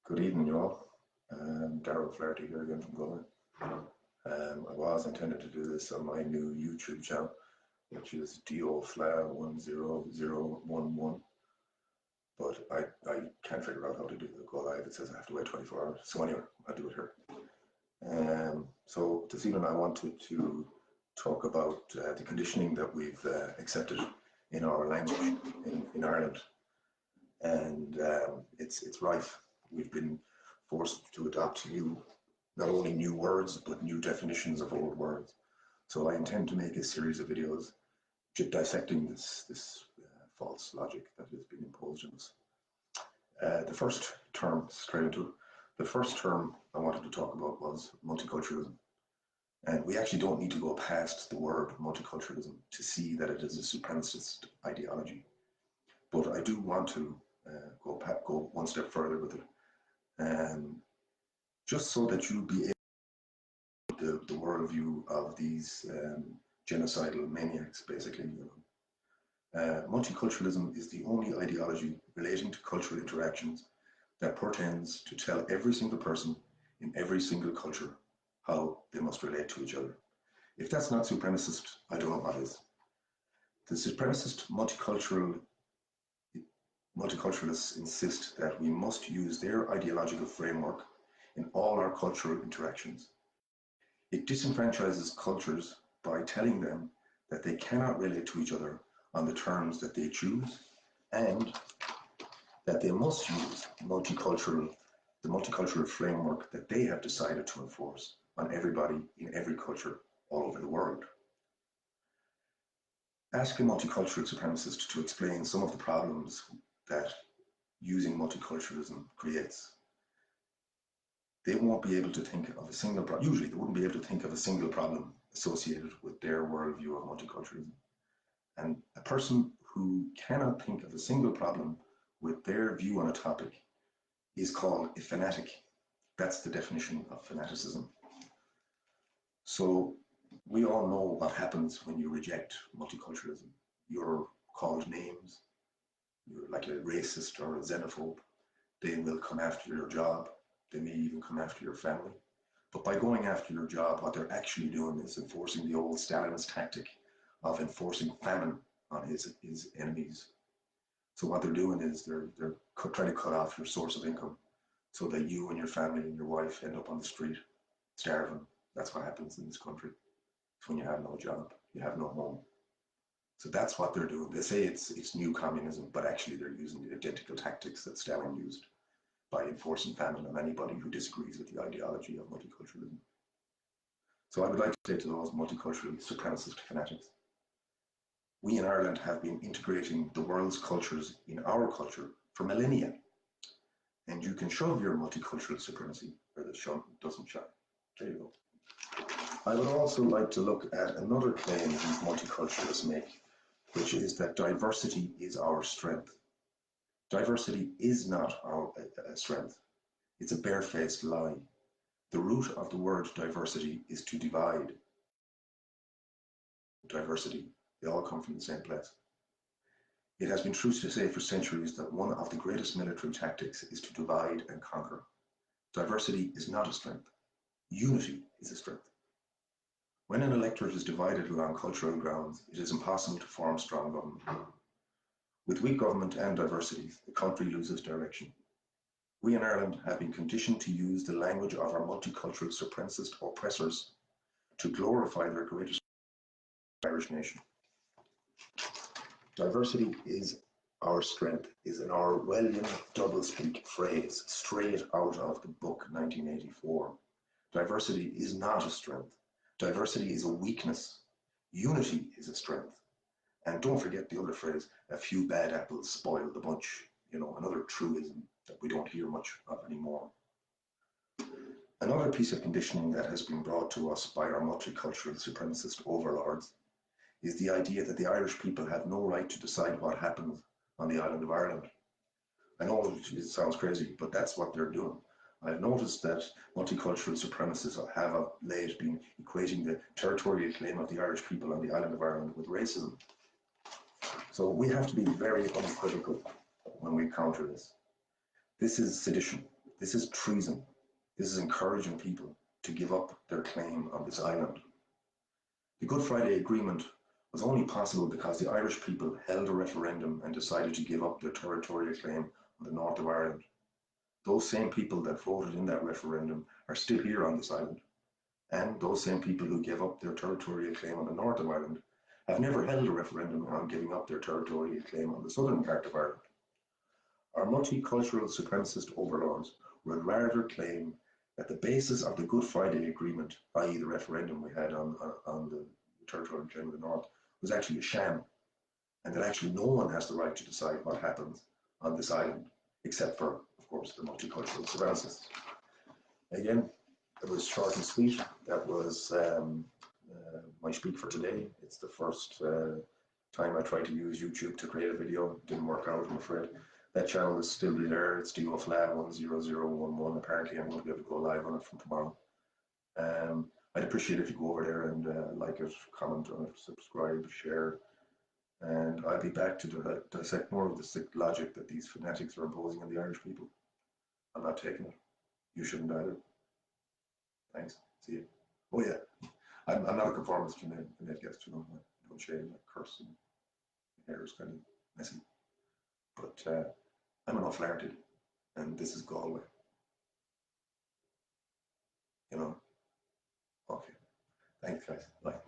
Good evening, y'all. Darrell Flaherty here again from Galway. I was intended to do this on my new YouTube channel, which is DOFLA10011, but I can't figure out how to do the go live. It says I have to wait 24 hours. So anyway, I'll do it here. So this evening I wanted to talk about the conditioning that we've accepted in our language in Ireland, and it's rife. We've been forced to adopt not only new words, but new definitions of old words. So I intend to make a series of videos dissecting this false logic that has been imposed on us. The first term I wanted to talk about was multiculturalism. And we actually don't need to go past the word multiculturalism to see that it is a supremacist ideology. But I do want to go one step further with it. Just so that you'll be able to the worldview of these genocidal maniacs, basically. Multiculturalism is the only ideology relating to cultural interactions that pretends to tell every single person in every single culture how they must relate to each other. If that's not supremacist, I don't know what is. The supremacist multiculturalists insist that we must use their ideological framework in all our cultural interactions. It disenfranchises cultures by telling them that they cannot relate to each other on the terms that they choose, and that they must use the multicultural framework that they have decided to enforce on everybody in every culture all over the world. Ask a multicultural supremacist to explain some of the problems that using multiculturalism creates. They won't be able to think of a single problem. Usually they wouldn't be able to think of a single problem associated with their worldview of multiculturalism. And a person who cannot think of a single problem with their view on a topic is called a fanatic. That's the definition of fanaticism. So we all know what happens when you reject multiculturalism. You're called names. You're like a racist or a xenophobe. They will come after your job. They may even come after your family. But by going after your job, what they're actually doing is enforcing the old Stalinist tactic of enforcing famine on his enemies. So what they're doing is they're trying to cut off your source of income so that you and your family and your wife end up on the street starving. That's what happens in this country. It's when you have no job, you have no home. So that's what they're doing. They say it's new communism, but actually they're using the identical tactics that Stalin used by enforcing famine on anybody who disagrees with the ideology of multiculturalism. So I would like to say to those multicultural supremacist fanatics, we in Ireland have been integrating the world's cultures in our culture for millennia. And you can shove your multicultural supremacy where the sun doesn't shine. There you go. I would also like to look at another claim these multiculturalists make, which is that diversity is our strength. Diversity is not our strength. It's a barefaced lie. The root of the word diversity is to divide. Diversity, they all come from the same place. It has been true to say for centuries that one of the greatest military tactics is to divide and conquer. Diversity is not a strength. Unity is a strength. When an electorate is divided along cultural grounds, it is impossible to form strong government. With weak government and diversity, the country loses direction. We in Ireland have been conditioned to use the language of our multicultural supremacist oppressors to glorify their greatest Irish nation. Diversity is our strength is an Orwellian doublespeak phrase straight out of the book 1984. Diversity is not a strength. Diversity is a weakness. Unity is a strength. And don't forget the other phrase, a few bad apples spoil the bunch. Another truism that we don't hear much of anymore. Another piece of conditioning that has been brought to us by our multicultural supremacist overlords is the idea that the Irish people have no right to decide what happens on the island of Ireland. I know it sounds crazy, but that's what they're doing. I've noticed that multicultural supremacists have of late been equating the territorial claim of the Irish people on the island of Ireland with racism. So we have to be very unequivocal when we counter this. This is sedition. This is treason. This is encouraging people to give up their claim on this island. The Good Friday Agreement was only possible because the Irish people held a referendum and decided to give up their territorial claim on the north of Ireland. Those same people that voted in that referendum are still here on this island, and those same people who gave up their territorial claim on the north of Ireland have never held a referendum on giving up their territorial claim on the southern part of Ireland. Our multicultural supremacist overlords would rather claim that the basis of the Good Friday Agreement, i.e. the referendum we had on the territorial claim of the north, was actually a sham, and that actually no one has the right to decide what happens on this island, except for, of course, the multicultural supremacists. Again, it was short and sweet. That was my speak for today. It's the first time I tried to use YouTube to create a video. It didn't work out, I'm afraid. That channel is still there. It's DOFLAB10011. Apparently, I'm going to be able to go live on it from tomorrow. I'd appreciate if you go over there and like it, comment on it, subscribe, share. And I'll be back to dissect more of the sick logic that these fanatics are imposing on the Irish people. I'm not taking it. You shouldn't either. Thanks. See you. Oh yeah, I'm not a conformist. Jeanette gets to know. I don't shave, I curse, and my hair is kind of messy. But I'm an off-larted, and this is Galway. You know? Okay. Thanks, guys. Bye.